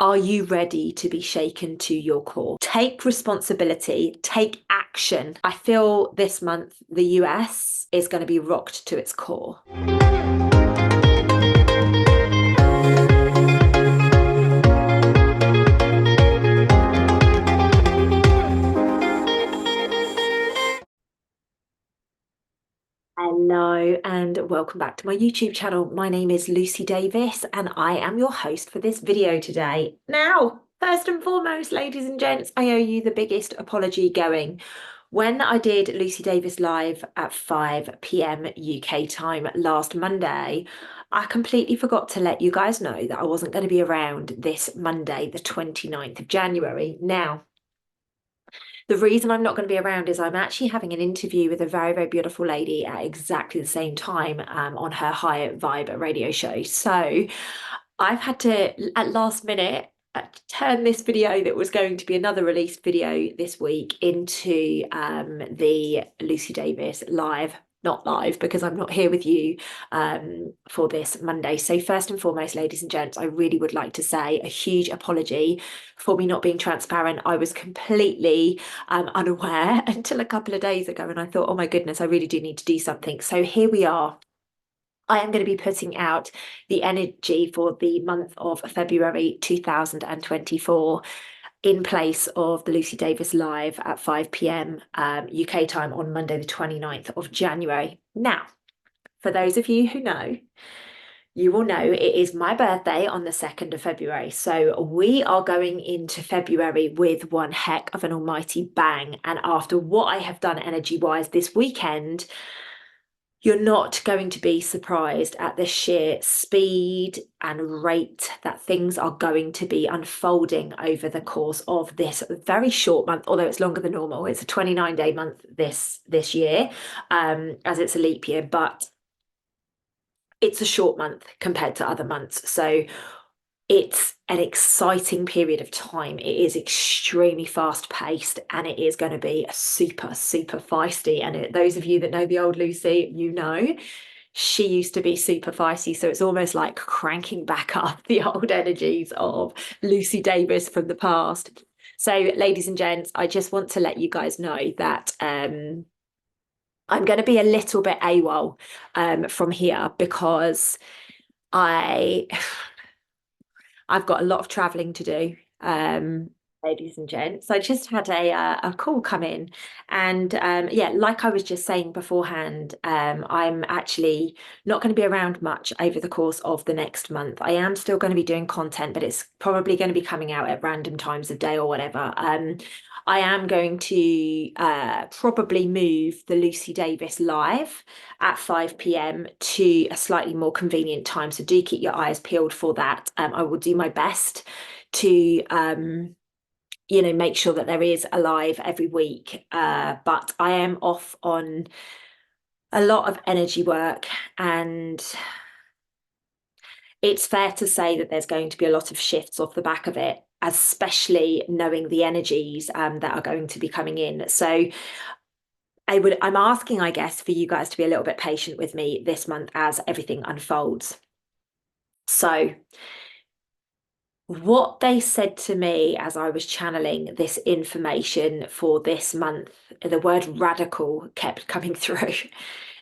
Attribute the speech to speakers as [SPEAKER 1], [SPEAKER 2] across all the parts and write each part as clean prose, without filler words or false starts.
[SPEAKER 1] Are you ready to be shaken to your core? Take responsibility, take action. I feel this month the US is going to be rocked to its core. Hello and welcome back to my YouTube channel. My name is Lucy Davis and I am your host for this video today. Now, first and foremost, ladies and gents, I owe you the biggest apology going. When I did Lucy Davis live at 5 p.m. UK time last Monday, I completely forgot to let you guys know that I wasn't going to be around this Monday, the 29th of January. Now, the reason I'm not going to be around is I'm actually having an interview with a very, very beautiful lady at exactly the same time on her High Vibe radio show. So I've had to, at last minute, turn this video that was going to be another released video this week into the Lucy Davis live. Not live because I'm not here with you for this Monday. So first and foremost, ladies and gents, I really would like to say a huge apology for me not being transparent. I was completely unaware until a couple of days ago, and I thought, oh my goodness, I really do need to do something. So here we are. I am going to be putting out the energy for the month of February 2024 in place of the Lucy Davis live at 5 p.m. UK time on Monday, the 29th of January. Now, for those of you who know, you will know it is my birthday on the 2nd of February. So we are going into February with one heck of an almighty bang. And after what I have done energy-wise this weekend, you're not going to be surprised at the sheer speed and rate that things are going to be unfolding over the course of this very short month, although it's longer than normal. It's a 29-day month this year, as it's a leap year, but it's a short month compared to other months. So it's an exciting period of time. It is extremely fast paced and it is going to be super, super feisty. And those of you that know the old Lucy, you know, she used to be super feisty. So it's almost like cranking back up the old energies of Lucy Davis from the past. So, ladies and gents, I just want to let you guys know that I'm going to be a little bit AWOL from here because I I've got a lot of traveling to do, ladies and gents. I just had a call come in, and yeah, like I was just saying beforehand, I'm actually not going to be around much over the course of the next month. I am still going to be doing content, but it's probably going to be coming out at random times of day or whatever. I am going to probably move the Lucy Davis live at 5 p.m. to a slightly more convenient time. So do keep your eyes peeled for that. I will do my best to make sure that there is a live every week. But I am off on a lot of energy work, and it's fair to say that there's going to be a lot of shifts off the back of it, especially knowing the energies that are going to be coming in. So I'm asking, I guess, for you guys to be a little bit patient with me this month as everything unfolds. So what they said to me as I was channeling this information for this month, the word radical kept coming through.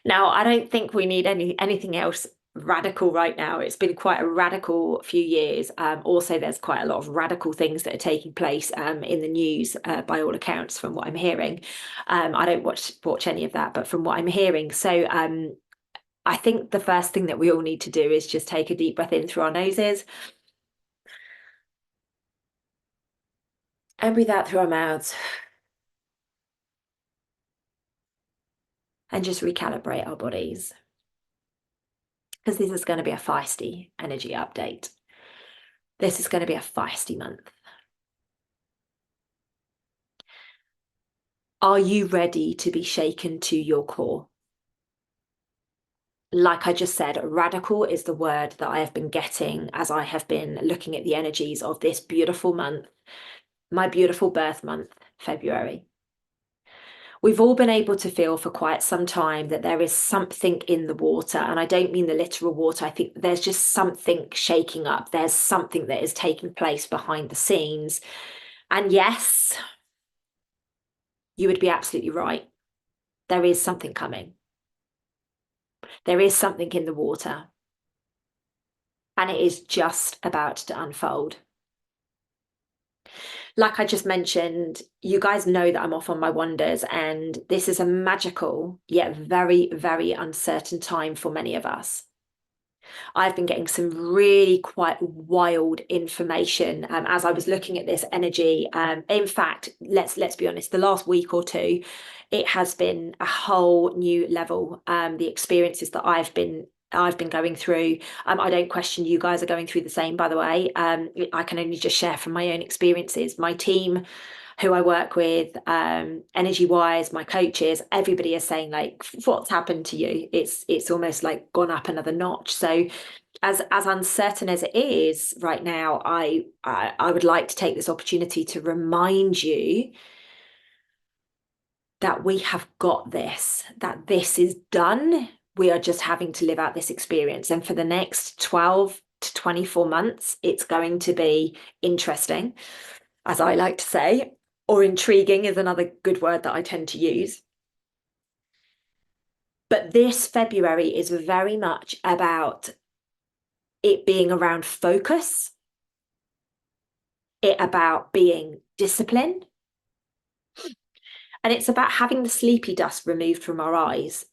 [SPEAKER 1] Now, I don't think we need anything else radical right now. It's been quite a radical few years. Also, there's quite a lot of radical things that are taking place in the news, by all accounts, from what I'm hearing. I don't watch any of that, but from what I'm hearing. So I think the first thing that we all need to do is just take a deep breath in through our noses and breathe out through our mouths. And just recalibrate our bodies, because this is going to be a feisty energy update. This is going to be a feisty month. Are you ready to be shaken to your core? Like I just said, radical is the word that I have been getting as I have been looking at the energies of this beautiful month, my beautiful birth month, February. We've all been able to feel for quite some time that there is something in the water. And I don't mean the literal water. I think there's just something shaking up. There's something that is taking place behind the scenes. And yes, you would be absolutely right. There is something coming. There is something in the water. And it is just about to unfold. Like I just mentioned, you guys know that I'm off on my wanders, and this is a magical yet very, very uncertain time for many of us. I've been getting some really quite wild information as I was looking at this energy. In fact, let's be honest, the last week or two, it has been a whole new level. The experiences that I've been going through. I don't question you guys are going through the same, by the way. I can only just share from my own experiences. My team, who I work with, energy wise, my coaches, everybody is saying like, what's happened to you? It's almost like gone up another notch. So as uncertain as it is right now, I would like to take this opportunity to remind you that we have got this, that this is done. We are just having to live out this experience. And for the next 12 to 24 months, it's going to be interesting, as I like to say, or intriguing is another good word that I tend to use. But this February is very much about it being around focus, it about being disciplined, and it's about having the sleepy dust removed from our eyes.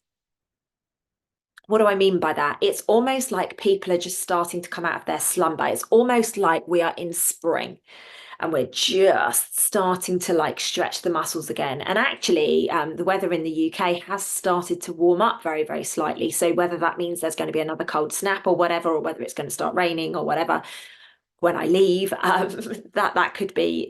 [SPEAKER 1] What do I mean by that? It's almost like people are just starting to come out of their slumber. It's almost like we are in spring and we're just starting to like stretch the muscles again. And actually, the weather in the UK has started to warm up very, very slightly. So whether that means there's going to be another cold snap or whatever, or whether it's going to start raining or whatever when I leave, that could be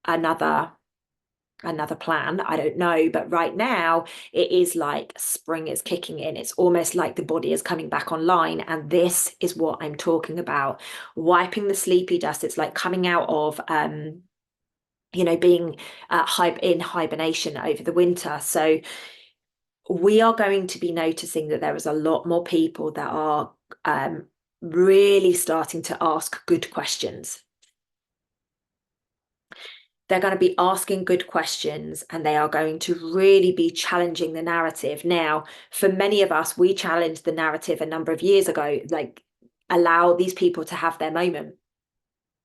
[SPEAKER 1] another plan. I don't know. But right now, it is like spring is kicking in. It's almost like the body is coming back online. And this is what I'm talking about. Wiping the sleepy dust. It's like coming out of, being in hibernation over the winter. So we are going to be noticing that there is a lot more people that are really starting to ask good questions. They're going to be asking good questions and they are going to really be challenging the narrative. Now, for many of us, we challenged the narrative a number of years ago, like allow these people to have their moment,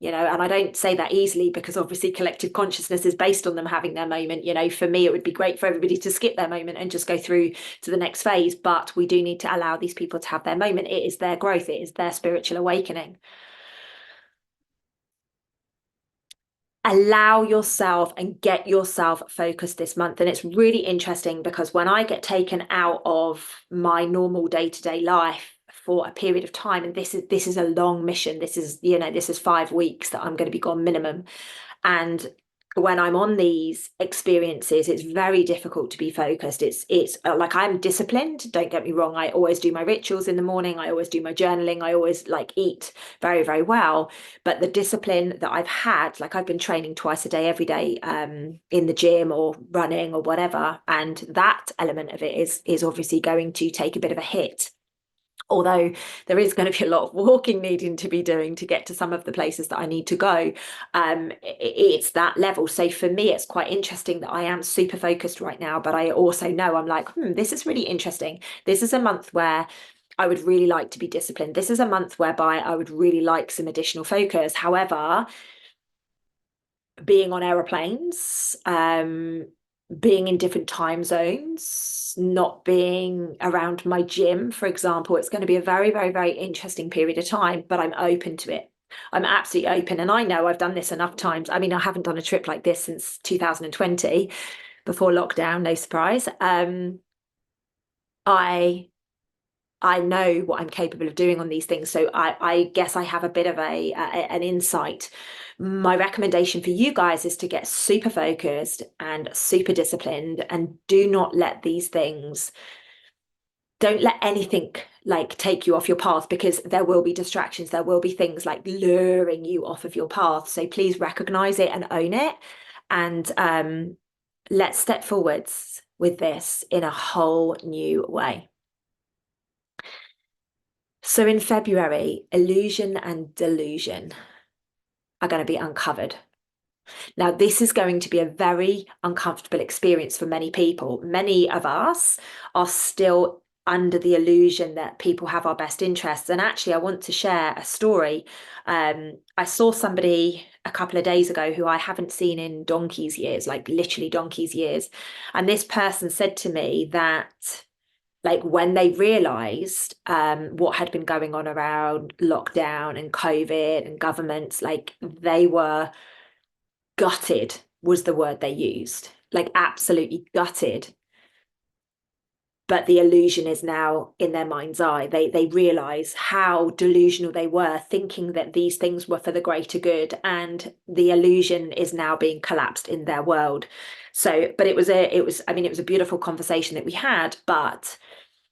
[SPEAKER 1] and I don't say that easily because obviously collective consciousness is based on them having their moment. For me, it would be great for everybody to skip their moment and just go through to the next phase. But we do need to allow these people to have their moment. It is their growth. It is their spiritual awakening. Allow yourself and get yourself focused this month. And it's really interesting because when I get taken out of my normal day-to-day life for a period of time, and this is a long mission, this is 5 weeks that I'm going to be gone minimum. And when I'm on these experiences, it's very difficult to be focused. It's like I'm disciplined. Don't get me wrong. I always do my rituals in the morning. I always do my journaling. I always like eat very, very well. But the discipline that I've had, like I've been training twice a day, every day, in the gym or running or whatever. And that element of it is obviously going to take a bit of a hit. Although there is going to be a lot of walking needing to be doing to get to some of the places that I need to go. It's that level. So for me, it's quite interesting that I am super focused right now, but I also know I'm like, this is really interesting. This is a month where I would really like to be disciplined. This is a month whereby I would really like some additional focus. However, being on aeroplanes, being in different time zones, not being around my gym, for example, it's going to be a very, very, very interesting period of time, but I'm open to it. I'm absolutely open. And I know I've done this enough times. I mean, I haven't done a trip like this since 2020, before lockdown, no surprise. I know what I'm capable of doing on these things. So I guess I have a bit of an insight. My recommendation for you guys is to get super focused and super disciplined and do not let these things, don't let anything like take you off your path, because there will be distractions. There will be things like luring you off of your path. So please recognize it and own it, and let's step forwards with this in a whole new way. So in February, illusion and delusion are going to be uncovered. Now, this is going to be a very uncomfortable experience for many people. Many of us are still under the illusion that people have our best interests. And actually, I want to share a story. I saw somebody a couple of days ago who I haven't seen in donkey's years, like literally donkey's years. And this person said to me that, like, when they realized what had been going on around lockdown and COVID and governments, like they were gutted was the word they used, like absolutely gutted. But the illusion is now in their mind's eye. They realize how delusional they were, thinking that these things were for the greater good, and the illusion is now being collapsed in their world. So, but it was I mean, it was a beautiful conversation that we had, but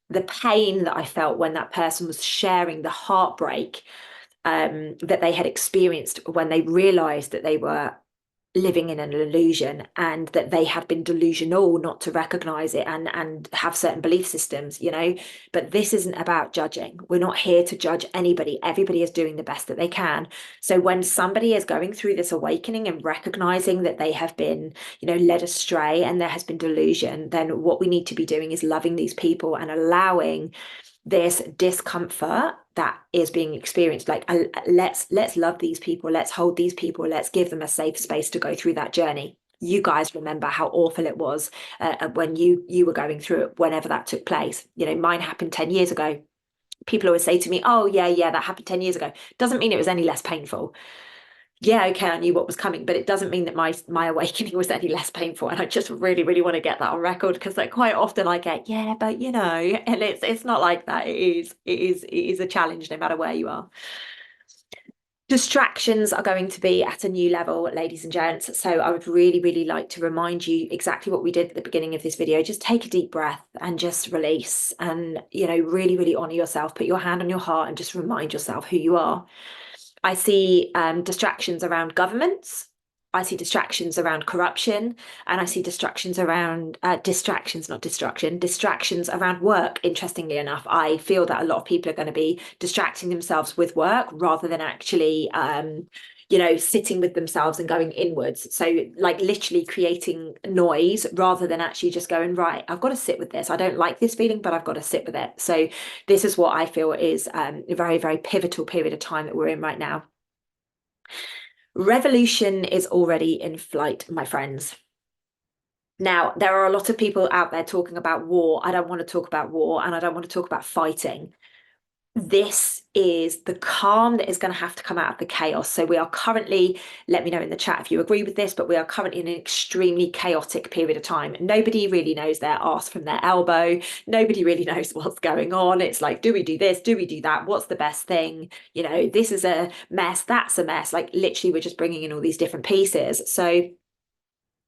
[SPEAKER 1] the pain that I felt when that person was sharing the heartbreak that they had experienced when they realized that they were living in an illusion and that they had been delusional not to recognize it and have certain belief systems, you know. But this isn't about judging. We're not here to judge anybody. Everybody is doing the best that they can. So when somebody is going through this awakening and recognizing that they have been, you know, led astray and there has been delusion, then what we need to be doing is loving these people and allowing this discomfort that is being experienced. Like, let's love these people, let's hold these people, let's give them a safe space to go through that journey. You guys remember how awful it was when you were going through it, whenever that took place. You know, mine happened 10 years ago. People always say to me, oh yeah, that happened 10 years ago. Doesn't mean it was any less painful. Yeah, okay, I knew what was coming, but it doesn't mean that my awakening was any less painful. And I just really want to get that on record, because like quite often I get, yeah, but you know, and it's not like that. It is a challenge no matter where you are. Distractions are going to be at a new level, ladies and gents. So I would really like to remind you exactly what we did at the beginning of this video. Just take a deep breath and just release, and you know, really honor yourself. Put your hand on your heart and just remind yourself who you are. I see distractions around governments. I see distractions around corruption, and I see distractions around work. Interestingly enough, I feel that a lot of people are going to be distracting themselves with work rather than actually, you know, sitting with themselves and going inwards. So like literally creating noise rather than actually just going, right, I've got to sit with this. I don't like this feeling, but I've got to sit with it. So this is what I feel is a very pivotal period of time that we're in right now. Revolution is already in flight, my friends. Now, there are a lot of people out there talking about war. I don't want to talk about war, and I don't want to talk about fighting. This is the calm that is going to have to come out of the chaos. So we are currently, let me know in the chat if you agree with this, but we are currently in an extremely chaotic period of time. Nobody really knows their arse from their elbow. Nobody really knows what's going on. It's like, do we do this? Do we do that? What's the best thing? You know, this is a mess. That's a mess. Like literally, we're just bringing in all these different pieces. So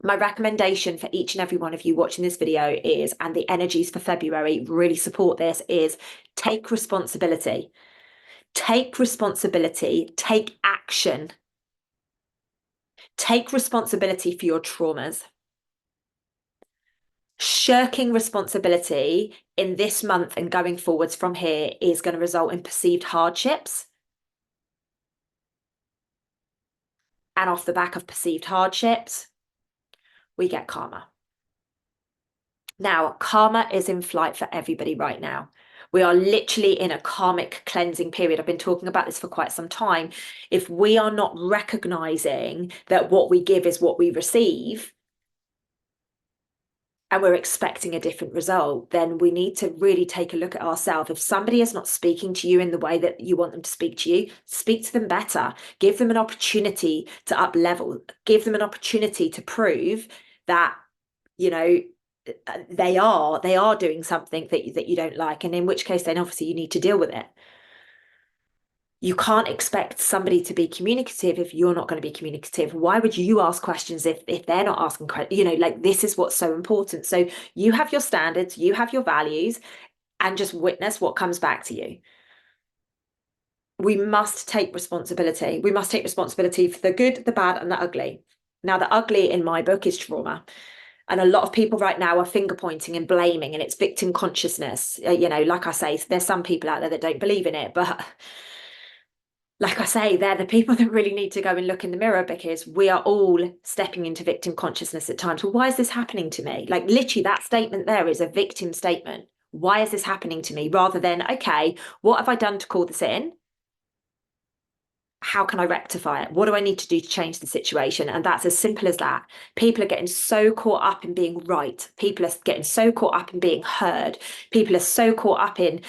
[SPEAKER 1] my recommendation for each and every one of you watching this video is, and the energies for February really support this, is take responsibility. Take responsibility, take action. Take responsibility for your traumas. Shirking responsibility in this month and going forwards from here is going to result in perceived hardships. And off the back of perceived hardships, we get karma. Now, karma is in flight for everybody right now. We are literally in a karmic cleansing period. I've been talking about this for quite some time. If we are not recognizing that what we give is what we receive, and we're expecting a different result, then we need to really take a look at ourselves. If somebody is not speaking to you in the way that you want them to speak to you, speak to them better. Give them an opportunity to up level. Give them an opportunity to prove that, you know, they are doing something that you don't like, and in which case then obviously you need to deal with it. You can't expect somebody to be communicative if you're not going to be communicative. Why would you ask questions if they're not asking questions? You know, like this is what's so important. So you have your standards, you have your values, and just witness what comes back to you. We must take responsibility. We must take responsibility for the good, the bad, and the ugly. Now, the ugly in my book is trauma. And a lot of people right now are finger pointing and blaming, and it's victim consciousness. Like I say, there's some people out there that don't believe in it, but like I say, they're the people that really need to go and look in the mirror, because we are all stepping into victim consciousness at times. Well, why is this happening to me? Like, literally, that statement there is a victim statement. Why is this happening to me? Rather than, okay, what have I done to call this in? How can I rectify it? What do I need to do to change the situation? And that's as simple as that. People are getting so caught up in being right. People are getting so caught up in being heard. People are so caught up in,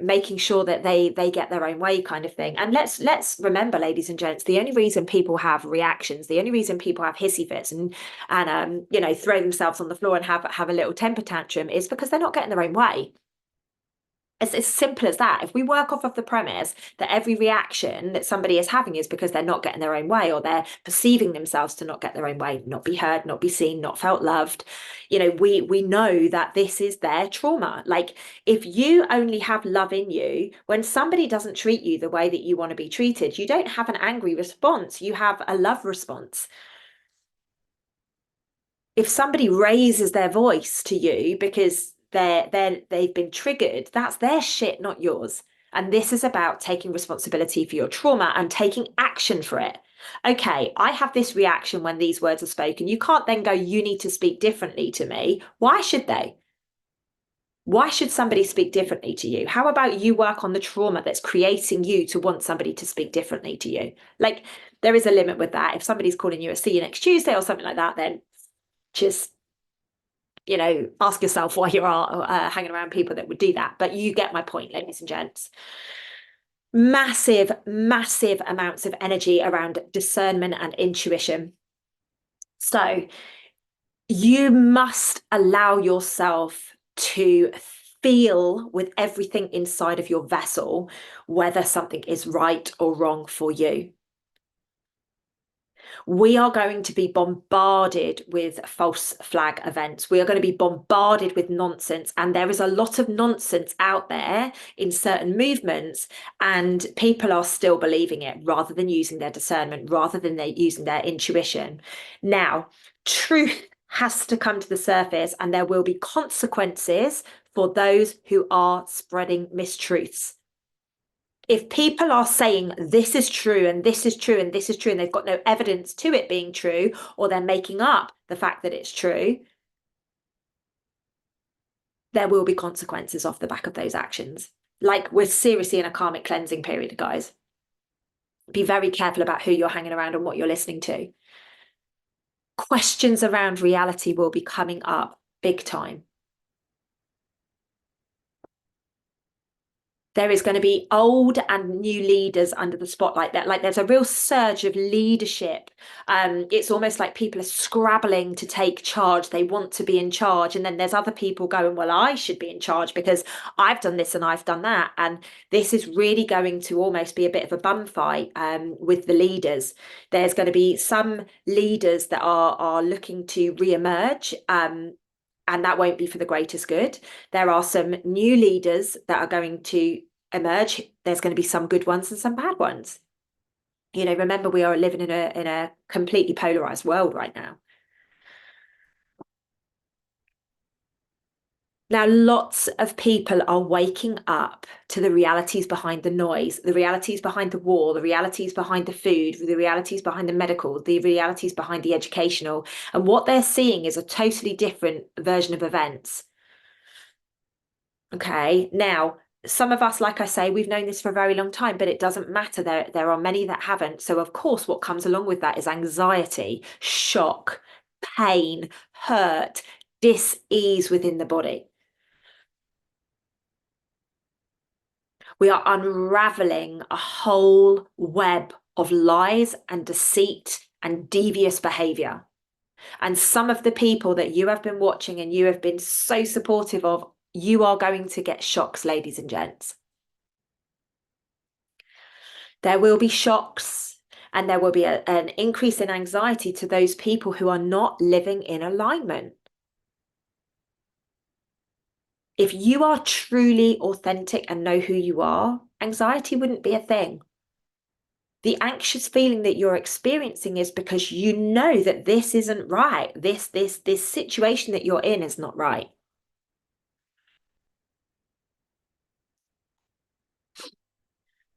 [SPEAKER 1] making sure that they get their own way, kind of thing. And let's remember, ladies and gents, the only reason people have reactions, the only reason people have hissy fits and throw themselves on the floor and have a little temper tantrum is because they're not getting their own way. It's as simple as that. If we work off of the premise that every reaction that somebody is having is because they're not getting their own way, or they're perceiving themselves to not get their own way, not be heard, not be seen, not felt loved, we know that this is their trauma. Like, if you only have love in you, when somebody doesn't treat you the way that you want to be treated, you don't have an angry response, you have a love response. If somebody raises their voice to you because they've been triggered, that's their shit, not yours. And this is about taking responsibility for your trauma and taking action for it. Okay, I have this reaction when these words are spoken. You can't then go, you need to speak differently to me. Why should they? Why should somebody speak differently to you? How about you work on the trauma that's creating you to want somebody to speak differently to you? Like, there is a limit with that. If somebody's calling you a see you next Tuesday or something like that, then just ask yourself why you are hanging around people that would do that. But you get my point, ladies and gents. Massive, massive amounts of energy around discernment and intuition. So you must allow yourself to feel with everything inside of your vessel whether something is right or wrong for you. We are going to be bombarded with false flag events. We are going to be bombarded with nonsense. And there is a lot of nonsense out there in certain movements, and people are still believing it rather than using their discernment, rather than using their intuition. Now, truth has to come to the surface, and there will be consequences for those who are spreading mistruths. If people are saying this is true and this is true and this is true, and they've got no evidence to it being true, or they're making up the fact that it's true, there will be consequences off the back of those actions. Like, we're seriously in a karmic cleansing period, guys. Be very careful about who you're hanging around and what you're listening to. Questions around reality will be coming up big time. There is going to be old and new leaders under the spotlight. That, like, there's a real surge of leadership. It's almost like people are scrabbling to take charge. They want to be in charge, and then there's other people going, well, I should be in charge because I've done this and I've done that. And this is really going to almost be a bit of a bum fight with the leaders. There's going to be some leaders that are looking to re-emerge, and that won't be for the greatest good. There are some new leaders that are going to emerge. There's going to be some good ones and some bad ones. Remember, we are living in a completely polarized world right now. Now, lots of people are waking up to the realities behind the noise, the realities behind the war, the realities behind the food, the realities behind the medical, the realities behind the educational. And what they're seeing is a totally different version of events. Okay, now, some of us, like I say, we've known this for a very long time, but it doesn't matter. There are many that haven't. So, of course, what comes along with that is anxiety, shock, pain, hurt, dis-ease within the body. We are unraveling a whole web of lies and deceit and devious behavior. And some of the people that you have been watching and you have been so supportive of, you are going to get shocks, ladies and gents. There will be shocks, and there will be an increase in anxiety to those people who are not living in alignment. If you are truly authentic and know who you are, anxiety wouldn't be a thing. The anxious feeling that you're experiencing is because you know that this isn't right. This situation that you're in is not right.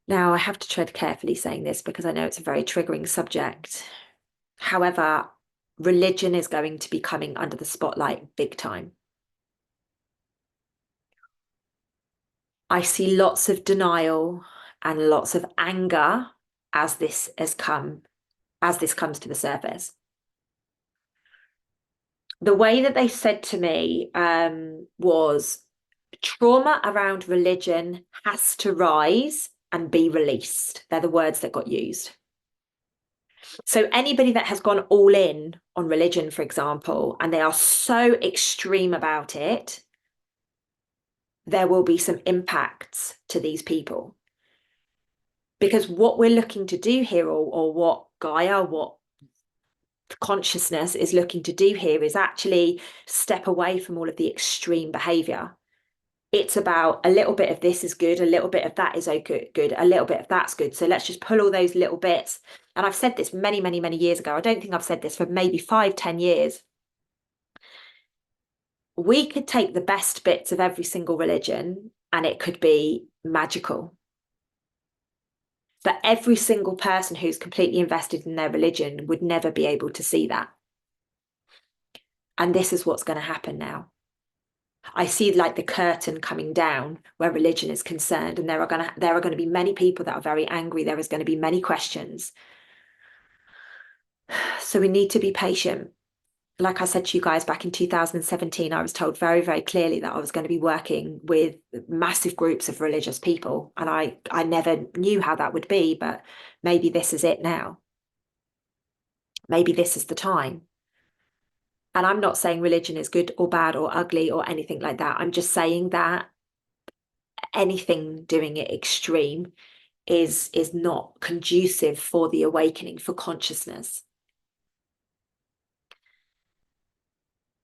[SPEAKER 1] Now, I have to tread carefully saying this because I know it's a very triggering subject. However, religion is going to be coming under the spotlight big time. I see lots of denial and lots of anger as this comes to the surface. The way that they said to me was trauma around religion has to rise and be released. They're the words that got used. So anybody that has gone all in on religion, for example, and they are so extreme about it, there will be some impacts to these people. Because what we're looking to do here, or what Gaia, what consciousness is looking to do here, is actually step away from all of the extreme behavior. It's about a little bit of this is good, a little bit of that is okay, good, a little bit of that's good. So let's just pull all those little bits. And I've said this many, many, many years ago. I don't think I've said this for maybe 5, 10 years. We could take the best bits of every single religion and it could be magical. But every single person who's completely invested in their religion would never be able to see that. And this is what's going to happen now. I see like the curtain coming down where religion is concerned, and there are going to be many people that are very angry. There is going to be many questions. So we need to be patient. Like I said to you guys back in 2017, I was told very, very clearly that I was going to be working with massive groups of religious people. And I never knew how that would be, but maybe this is it now. Maybe this is the time. And I'm not saying religion is good or bad or ugly or anything like that. I'm just saying that anything doing it extreme is not conducive for the awakening, for consciousness.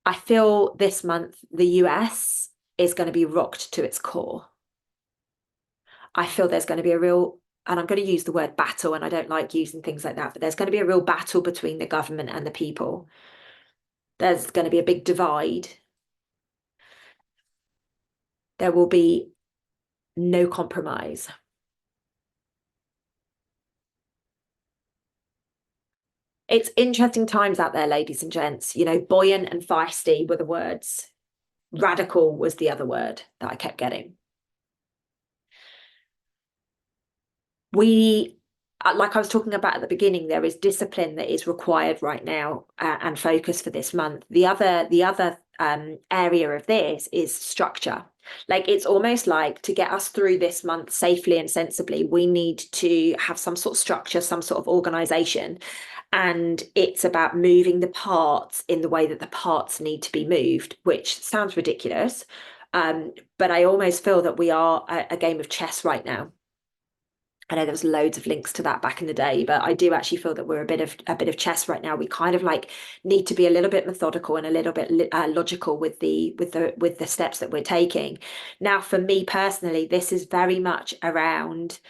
[SPEAKER 1] I feel this month the US is going to be rocked to its core. I feel there's going to be a real, and I'm going to use the word battle, and I don't like using things like that, but there's going to be a real battle between the government and the people. There's going to be a big divide. There will be no compromise. It's interesting times out there, ladies and gents. You know, buoyant and feisty were the words. Radical was the other word that I kept getting. Like I was talking about at the beginning, there is discipline that is required right now and focus for this month. The other area of this is structure. Like it's almost like to get us through this month safely and sensibly, we need to have some sort of structure, some sort of organization. And it's about moving the parts in the way that the parts need to be moved, which sounds ridiculous. But I almost feel that we are a game of chess right now. I know there was loads of links to that back in the day, but I do actually feel that we're a bit of chess right now. We kind of like need to be a little bit methodical and a little bit logical with the steps that we're taking. Now, for me personally, this is very much around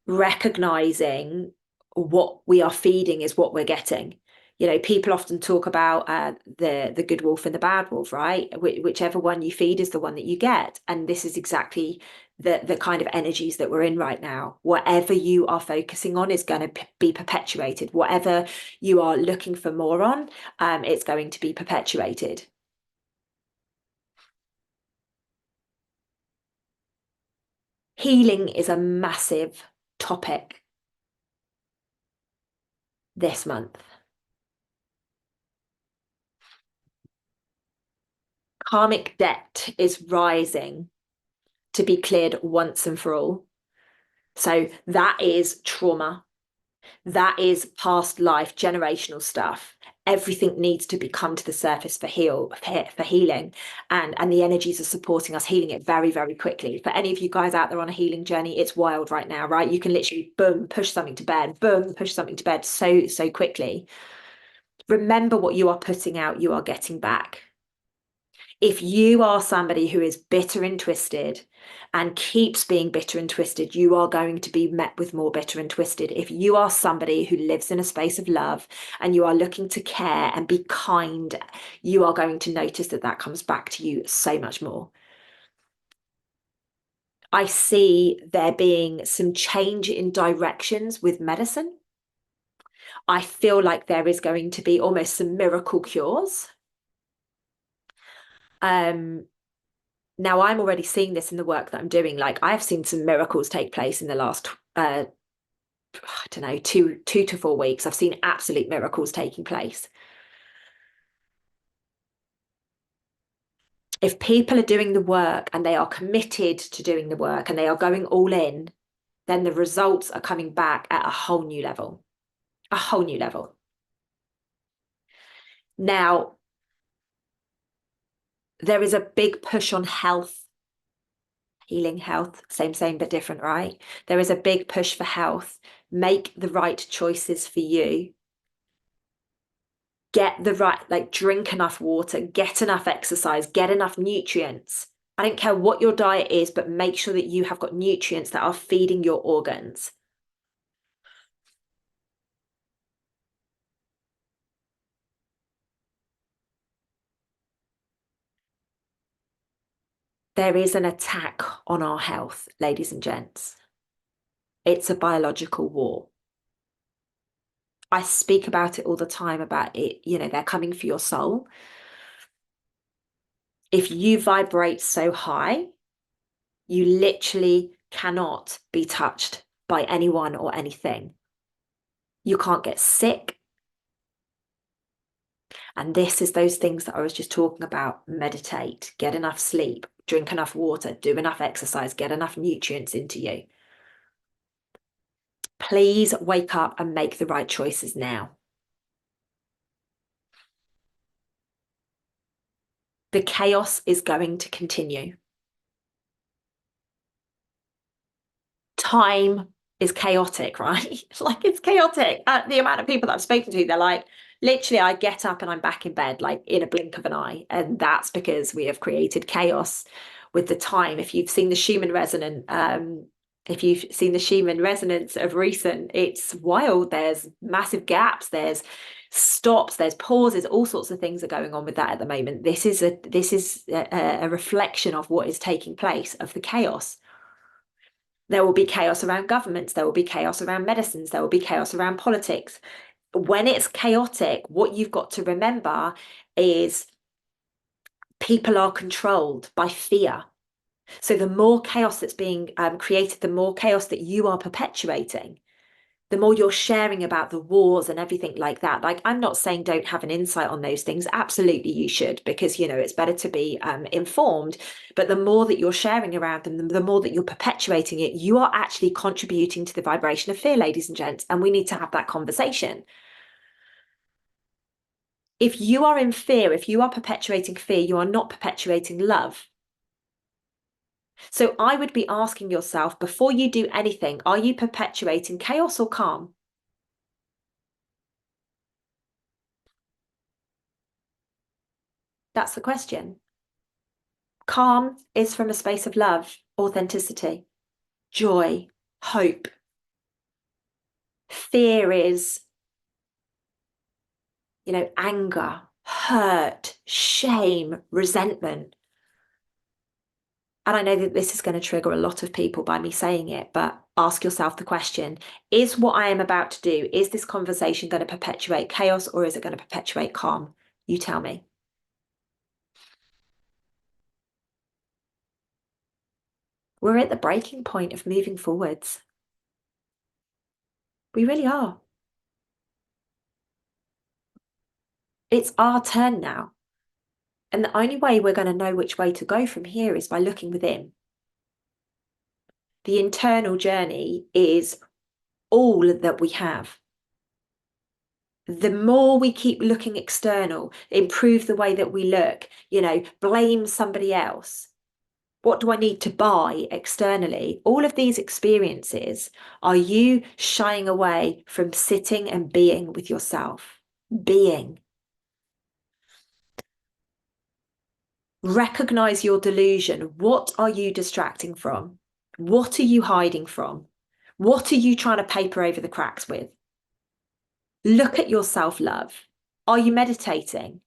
[SPEAKER 1] recognizing what we are feeding is what we're getting. You know, people often talk about the good wolf and the bad wolf, right? Whichever one you feed is the one that you get. And this is exactly the kind of energies that we're in right now. Whatever you are focusing on is going to be perpetuated. Whatever you are looking for more on, it's going to be perpetuated. Healing is a massive topic this month. Karmic debt is rising to be cleared once and for all. So that is trauma. That is past life, generational stuff. Everything needs to come to the surface for healing, and the energies are supporting us healing it very, very quickly. For any of you guys out there on a healing journey, it's wild right now, right? You can literally boom, push something to bed, boom, push something to bed so quickly. Remember what you are putting out, you are getting back. If you are somebody who is bitter and twisted and keeps being bitter and twisted, you are going to be met with more bitter and twisted. If you are somebody who lives in a space of love and you are looking to care and be kind, you are going to notice that that comes back to you so much more. I see there being some change in directions with medicine. I feel like there is going to be almost some miracle cures. Um, Now I'm already seeing this in the work that I'm doing. Like I've seen some miracles take place in the last I don't know, two to 4 weeks. I've seen absolute miracles taking place. If people are doing the work and they are committed to doing the work and they are going all in, then the results are coming back at a whole new level. A whole new level. Now, there is a big push on health, healing health, same, but different, right? There is a big push for health. Make the right choices for you. Get the right, like drink enough water, get enough exercise, get enough nutrients. I don't care what your diet is, but make sure that you have got nutrients that are feeding your organs. There is an attack on our health, ladies and gents. It's a biological war. I speak about it all the time about it, they're coming for your soul. If you vibrate so high, you literally cannot be touched by anyone or anything. You can't get sick. And this is those things that I was just talking about. Meditate, get enough sleep, drink enough water, do enough exercise, get enough nutrients into you. Please wake up and make the right choices now. The chaos is going to continue. Time is chaotic, right? Like it's chaotic. The amount of people that I've spoken to, they're like, literally, I get up and I'm back in bed like in a blink of an eye. And that's because we have created chaos with the time. If you've seen the Schumann resonance of recent, it's wild. There's massive gaps, there's stops, there's pauses, all sorts of things are going on with that at the moment. This is a reflection of what is taking place, of the chaos. There will be chaos around governments, there will be chaos around medicines, there will be chaos around politics. When it's chaotic, what you've got to remember is people are controlled by fear. So the more chaos that's being created, the more chaos that you are perpetuating, the more you're sharing about the wars and everything like that. Like, I'm not saying don't have an insight on those things. Absolutely, you should, because, it's better to be informed. But the more that you're sharing around them, the more that you're perpetuating it, you are actually contributing to the vibration of fear, ladies and gents. And we need to have that conversation. If you are in fear, if you are perpetuating fear, you are not perpetuating love. So I would be asking yourself before you do anything, are you perpetuating chaos or calm? That's the question. Calm is from a space of love, authenticity, joy, hope. Fear is, anger, hurt, shame, resentment. And I know that this is going to trigger a lot of people by me saying it, but ask yourself the question, is what I am about to do, is this conversation going to perpetuate chaos or is it going to perpetuate calm? You tell me. We're at the breaking point of moving forwards. We really are. It's our turn now. And the only way we're going to know which way to go from here is by looking within. The internal journey is all that we have. The more we keep looking external, improve the way that we look, blame somebody else. What do I need to buy externally? All of these experiences are you shying away from sitting and being with yourself. Being. Recognize your delusion. What are you distracting from? What are you hiding from? What are you trying to paper over the cracks with? Look at your self-love. Are you meditating?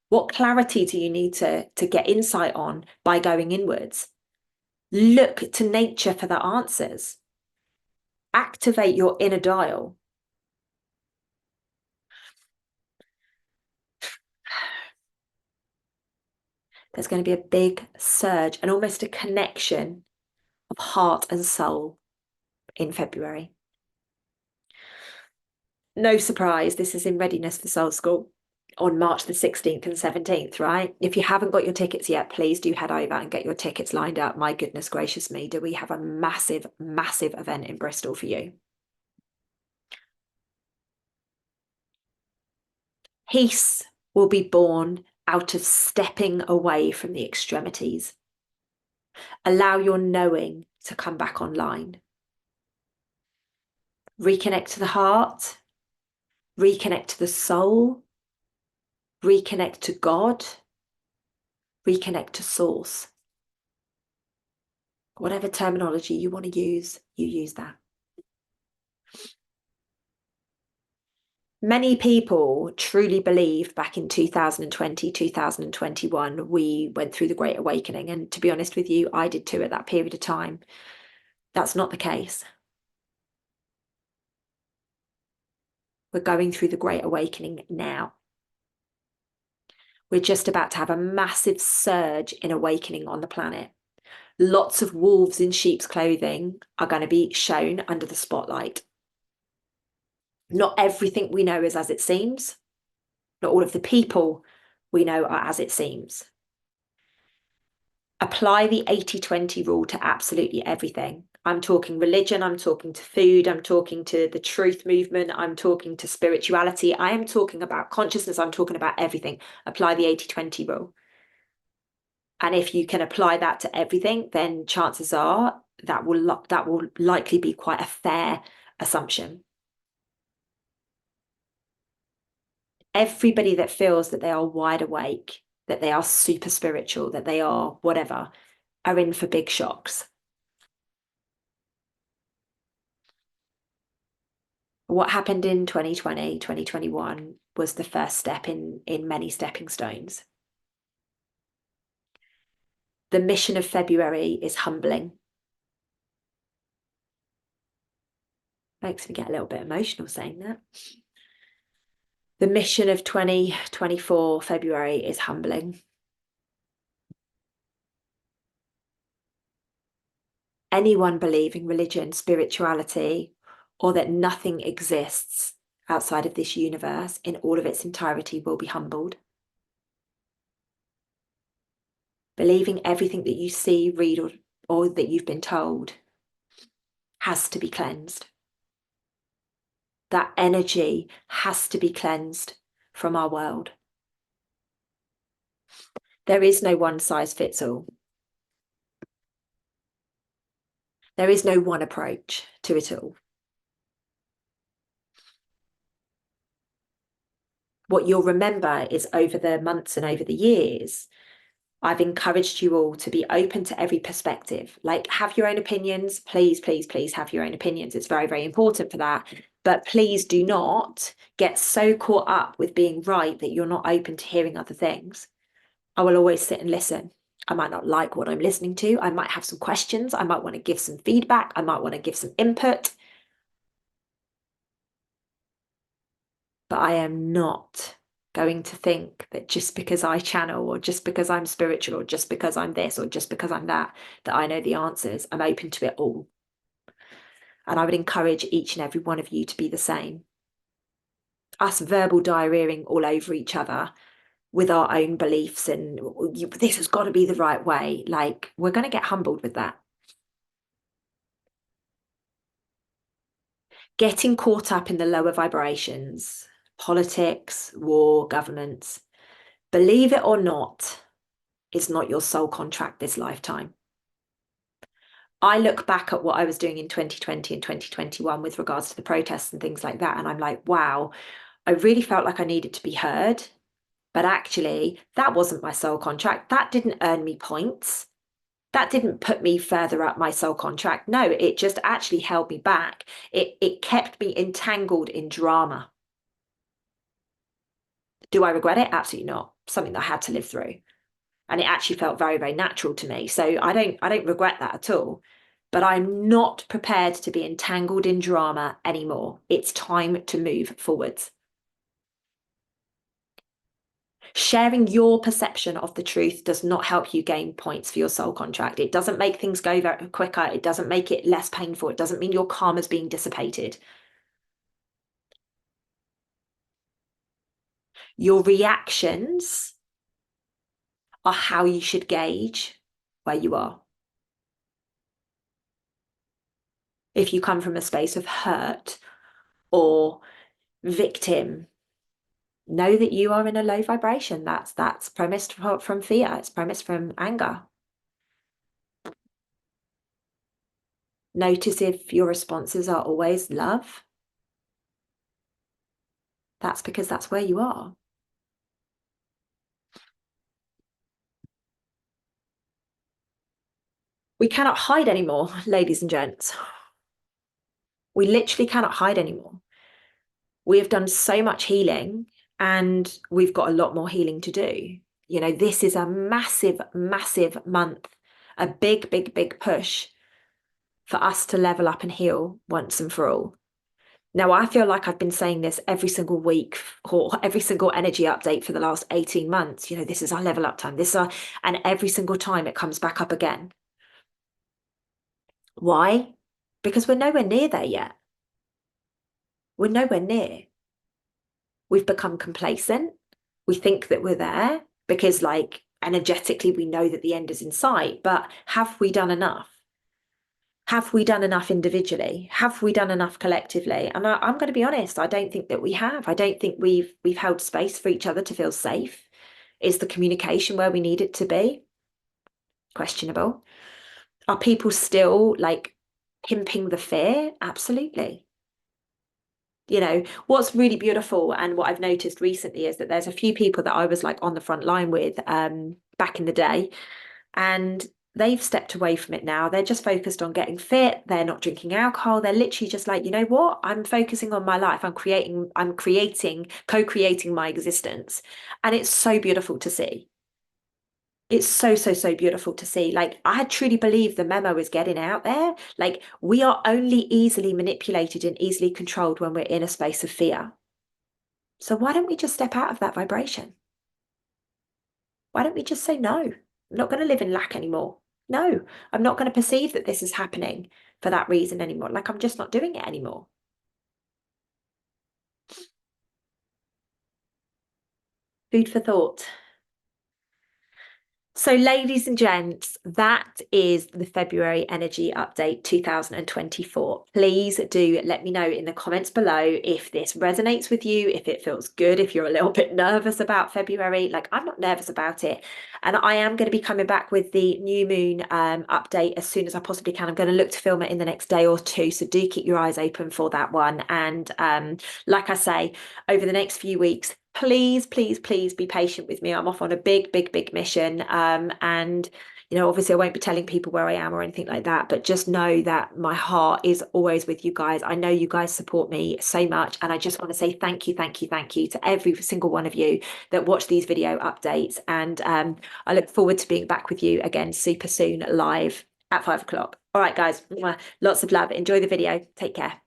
[SPEAKER 1] What clarity do you need to get insight on by going inwards? Look to nature for the answers. Activate your inner dial. There's going to be a big surge and almost a connection of heart and soul in February. No surprise, this is in readiness for Soul School on March the 16th and 17th, right? If you haven't got your tickets yet, please do head over and get your tickets lined up. My goodness gracious me, do we have a massive, massive event in Bristol for you. Peace will be born out of stepping away from the extremities. Allow your knowing to come back online. Reconnect to the heart, reconnect to the soul, reconnect to God, reconnect to source. Whatever terminology you want to use, you use that. Many people truly believed back in 2020, 2021, we went through the Great Awakening. And to be honest with you, I did too at that period of time. That's not the case. We're going through the Great Awakening now. We're just about to have a massive surge in awakening on the planet. Lots of wolves in sheep's clothing are going to be shown under the spotlight. Not everything we know is as it seems. Not all of the people we know are as it seems. Apply the 80-20 rule to absolutely everything. I'm talking religion, I'm talking to food, I'm talking to the truth movement, I'm talking to spirituality, I am talking about consciousness, I'm talking about everything. Apply the 80-20 rule. And if you can apply that to everything, then chances are that will likely be quite a fair assumption. Everybody that feels that they are wide awake, that they are super spiritual, that they are whatever, are in for big shocks. What happened in 2020, 2021 was the first step in many stepping stones. The mission of February is humbling. Makes me get a little bit emotional saying that. The mission of 2024 February is humbling. Anyone believing religion, spirituality, or that nothing exists outside of this universe in all of its entirety will be humbled. Believing everything that you see, read, or that you've been told has to be cleansed. That energy has to be cleansed from our world. There is no one size fits all. There is no one approach to it all. What you'll remember is over the months and over the years, I've encouraged you all to be open to every perspective. Like, have your own opinions. Please, please, please have your own opinions. It's very, very important for that. But please do not get so caught up with being right that you're not open to hearing other things. I will always sit and listen. I might not like what I'm listening to. I might have some questions. I might want to give some feedback. I might want to give some input. But I am not going to think that just because I channel or just because I'm spiritual or just because I'm this or just because I'm that I know the answers. I'm open to it all. And I would encourage each and every one of you to be the same. Us verbal diarrheaing all over each other with our own beliefs and this has got to be the right way. Like, we're going to get humbled with that. Getting caught up in the lower vibrations, politics, war, governments, believe it or not, is not your soul contract this lifetime. I look back at what I was doing in 2020 and 2021 with regards to the protests and things like that, and I'm like, wow, I really felt like I needed to be heard. But actually, that wasn't my soul contract. That didn't earn me points. That didn't put me further up my soul contract. No, it just actually held me back. It kept me entangled in drama. Do I regret it? Absolutely not. Something that I had to live through. And it actually felt very, very natural to me. So I don't regret that at all. But I'm not prepared to be entangled in drama anymore. It's time to move forwards. Sharing your perception of the truth does not help you gain points for your soul contract. It doesn't make things go very quicker. It doesn't make it less painful. It doesn't mean your karma is being dissipated. Your reactions are how you should gauge where you are. If you come from a space of hurt or victim, know that you are in a low vibration. That's premised from fear. It's premised from anger. Notice if your responses are always love. That's because that's where you are. We cannot hide anymore, ladies and gents. We literally cannot hide anymore. We have done so much healing and we've got a lot more healing to do. You know, this is a massive, massive month, a big, big, big push for us to level up and heal once and for all. Now, I feel like I've been saying this every single week or every single energy update for the last 18 months. You know, this is our level up time. And every single time it comes back up again. Why? Because we're nowhere near there yet. We're nowhere near. We've become complacent. We think that we're there because, like, energetically, we know that the end is in sight. But have we done enough? Have we done enough individually? Have we done enough collectively? And I'm going to be honest, I don't think that we have. I don't think we've held space for each other to feel safe. Is the communication where we need it to be? Questionable. Are people still like pimping the fear? Absolutely. You know, what's really beautiful and what I've noticed recently is that there's a few people that I was like on the front line with back in the day, and they've stepped away from it now. They're just focused on getting fit. They're not drinking alcohol. They're literally just like, you know what? I'm focusing on my life. Co-creating my existence. And it's so beautiful to see. It's so, so, so beautiful to see. Like, I truly believe the memo is getting out there. Like, we are only easily manipulated and easily controlled when we're in a space of fear. So why don't we just step out of that vibration? Why don't we just say, no, I'm not going to live in lack anymore. No, I'm not going to perceive that this is happening for that reason anymore. Like, I'm just not doing it anymore. Food for thought. So, ladies and gents, that is the February Energy Update 2024. Please do let me know in the comments below if this resonates with you, if it feels good, if you're a little bit nervous about February. Like, I'm not nervous about it. And I am going to be coming back with the new moon update as soon as I possibly can. I'm going to look to film it in the next day or two. So do keep your eyes open for that one. And like I say, over the next few weeks, please, please, please be patient with me. I'm off on a big, big, big mission. And, you know, obviously I won't be telling people where I am or anything like that, but just know that my heart is always with you guys. I know you guys support me so much. And I just want to say thank you, thank you, thank you to every single one of you that watch these video updates. And I look forward to being back with you again super soon live at 5 o'clock. All right, guys, lots of love. Enjoy the video. Take care.